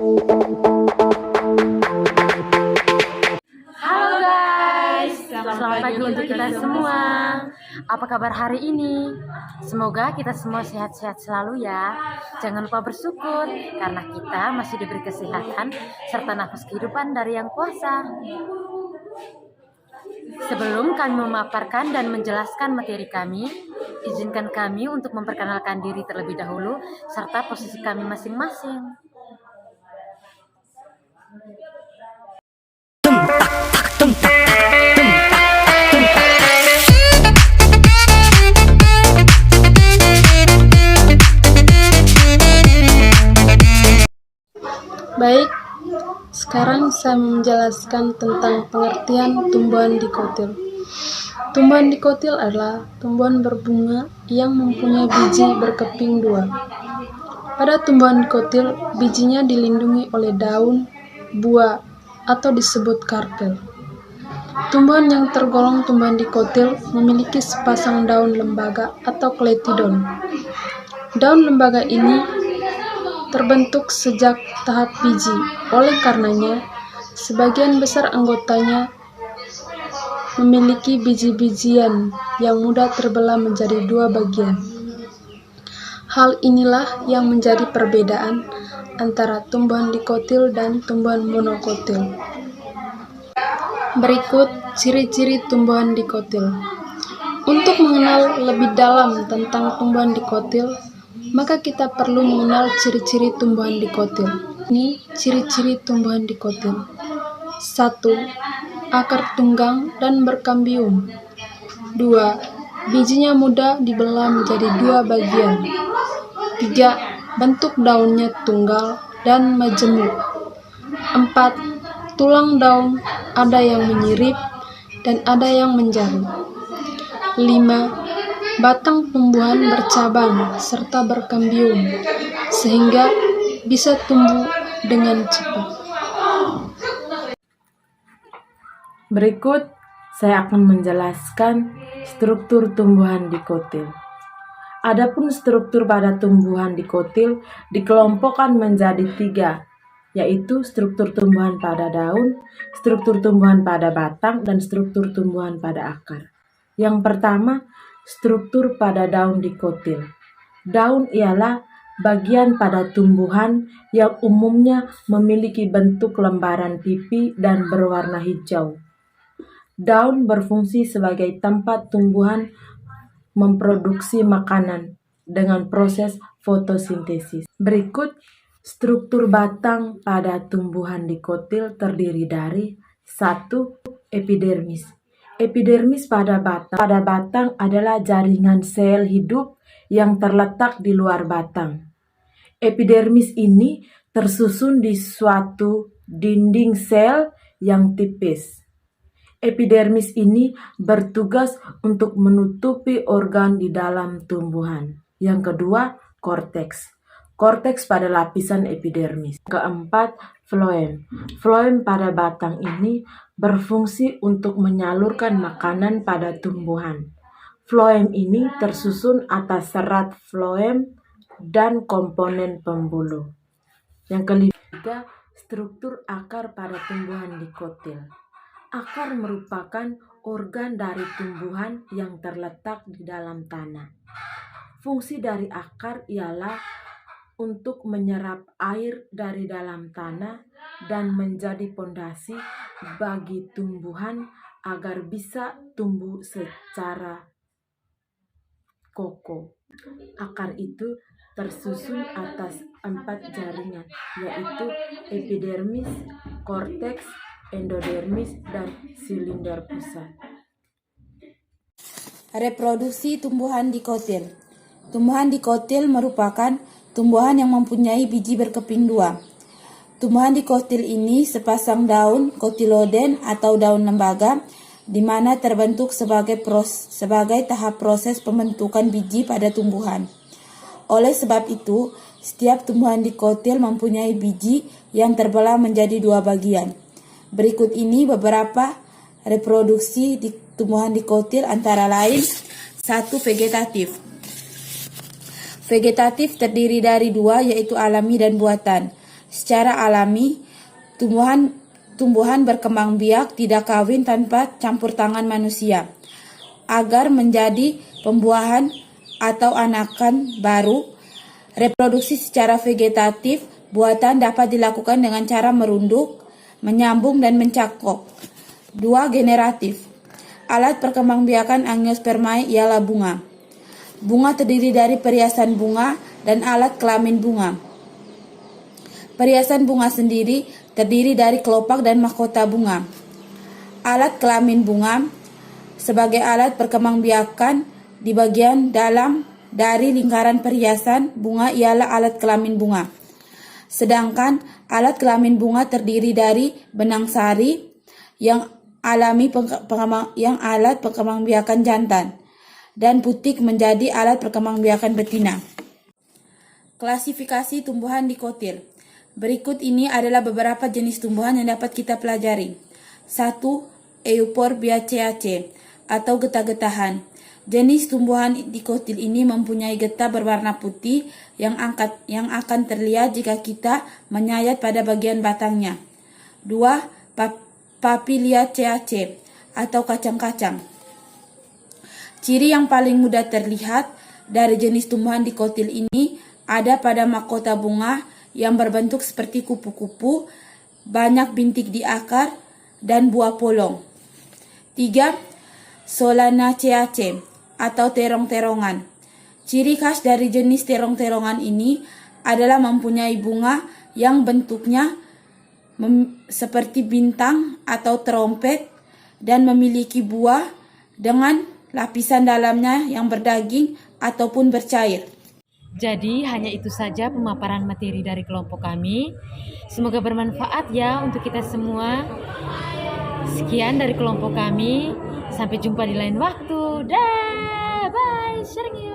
Halo guys, selamat pagi untuk kita semua. Apa kabar hari ini? Semoga kita semua sehat-sehat selalu ya. Jangan lupa bersyukur karena kita masih diberi kesehatan serta nafas kehidupan dari Yang Kuasa. Sebelum kami memaparkan dan menjelaskan materi kami, izinkan kami untuk memperkenalkan diri terlebih dahulu serta posisi kami masing-masing. Baik, sekarang saya menjelaskan tentang pengertian tumbuhan dikotil. Tumbuhan dikotil adalah tumbuhan berbunga yang mempunyai biji berkeping dua. Pada tumbuhan dikotil, bijinya dilindungi oleh daun, buah, atau disebut karpel. Tumbuhan yang tergolong tumbuhan dikotil memiliki sepasang daun lembaga atau kletidon. Daun lembaga ini terbentuk sejak tahap biji. Oleh karenanya, sebagian besar anggotanya memiliki biji-bijian yang mudah terbelah menjadi dua bagian. Hal inilah yang menjadi perbedaan antara tumbuhan dikotil dan tumbuhan monokotil. Berikut ciri-ciri tumbuhan dikotil. Untuk mengenal lebih dalam tentang tumbuhan dikotil, maka kita perlu mengenal ciri-ciri tumbuhan dikotil. Ini ciri-ciri tumbuhan dikotil. 1. Akar tunggang dan berkambium. 2. Bijinya mudah dibelah menjadi dua bagian. 3. Bentuk daunnya tunggal dan majemuk. 4. Tulang daun ada yang menyirip dan ada yang menjari. 5. Batang tumbuhan bercabang serta berkambium, sehingga bisa tumbuh dengan cepat. Berikut, saya akan menjelaskan struktur tumbuhan dikotil. Adapun struktur pada tumbuhan dikotil dikelompokkan menjadi 3, yaitu struktur tumbuhan pada daun, struktur tumbuhan pada batang, dan struktur tumbuhan pada akar. Yang pertama, struktur pada daun dikotil. Daun ialah bagian pada tumbuhan yang umumnya memiliki bentuk lembaran pipi dan berwarna hijau. Daun berfungsi sebagai tempat tumbuhan memproduksi makanan dengan proses fotosintesis. Berikut struktur batang pada tumbuhan dikotil terdiri dari 1. Epidermis. Epidermis pada batang adalah jaringan sel hidup yang terletak di luar batang. Epidermis ini tersusun di suatu dinding sel yang tipis. Epidermis ini bertugas untuk menutupi organ di dalam tumbuhan. Yang kedua, korteks. Korteks pada lapisan epidermis. Keempat, floem. Floem pada batang ini berfungsi untuk menyalurkan makanan pada tumbuhan. Floem ini tersusun atas serat floem dan komponen pembuluh. Yang ketiga, struktur akar pada tumbuhan dikotil. Akar merupakan organ dari tumbuhan yang terletak di dalam tanah. Fungsi dari akar ialah untuk menyerap air dari dalam tanah dan menjadi pondasi bagi tumbuhan agar bisa tumbuh secara kokoh. Akar itu tersusun atas 4 jaringan, yaitu epidermis, korteks, endodermis, dan silinder pusat. Reproduksi tumbuhan dikotil. Tumbuhan dikotil merupakan tumbuhan yang mempunyai biji berkeping dua. Tumbuhan dikotil ini sepasang daun kotiloden atau daun lembaga, di mana terbentuk sebagai tahap proses pembentukan biji pada tumbuhan. Oleh sebab itu, setiap tumbuhan dikotil mempunyai biji yang terbelah menjadi dua bagian. Berikut ini beberapa reproduksi di tumbuhan dikotil antara lain 1. Vegetatif terdiri dari 2, yaitu alami dan buatan. Secara alami, tumbuhan berkembang biak tidak kawin tanpa campur tangan manusia. Agar menjadi pembuahan atau anakan baru, reproduksi secara vegetatif buatan dapat dilakukan dengan cara merunduk, menyambung, dan mencakok. 2. Generatif. Alat perkembangbiakan angiospermae ialah bunga. Bunga terdiri dari periasan bunga dan alat kelamin bunga. Periasan bunga sendiri terdiri dari kelopak dan mahkota bunga. Alat kelamin bunga sebagai alat perkembangbiakan di bagian dalam dari lingkaran periasan bunga ialah alat kelamin bunga. Sedangkan alat kelamin bunga terdiri dari benang sari yang alat perkembangbiakan jantan dan putik menjadi alat perkembangbiakan betina. Klasifikasi tumbuhan dikotil. Berikut ini adalah beberapa jenis tumbuhan yang dapat kita pelajari. 1. Euphorbiaceae atau getah-getahan. Jenis tumbuhan dikotil ini mempunyai getah berwarna putih yang akan terlihat jika kita menyayat pada bagian batangnya. 2. Papiliaceae atau kacang-kacang. Ciri yang paling mudah terlihat dari jenis tumbuhan dikotil ini ada pada mahkota bunga yang berbentuk seperti kupu-kupu, banyak bintik di akar, dan buah polong. 3. Solanaceae atau terong-terongan. Ciri khas dari jenis terong-terongan ini adalah mempunyai bunga yang bentuknya seperti bintang atau trompet dan memiliki buah dengan lapisan dalamnya yang berdaging ataupun bercair. Jadi hanya itu saja pemaparan materi dari kelompok kami. Semoga bermanfaat ya untuk kita semua. Sekian dari kelompok kami. Sampai jumpa di lain waktu. Dah, bye, sharing.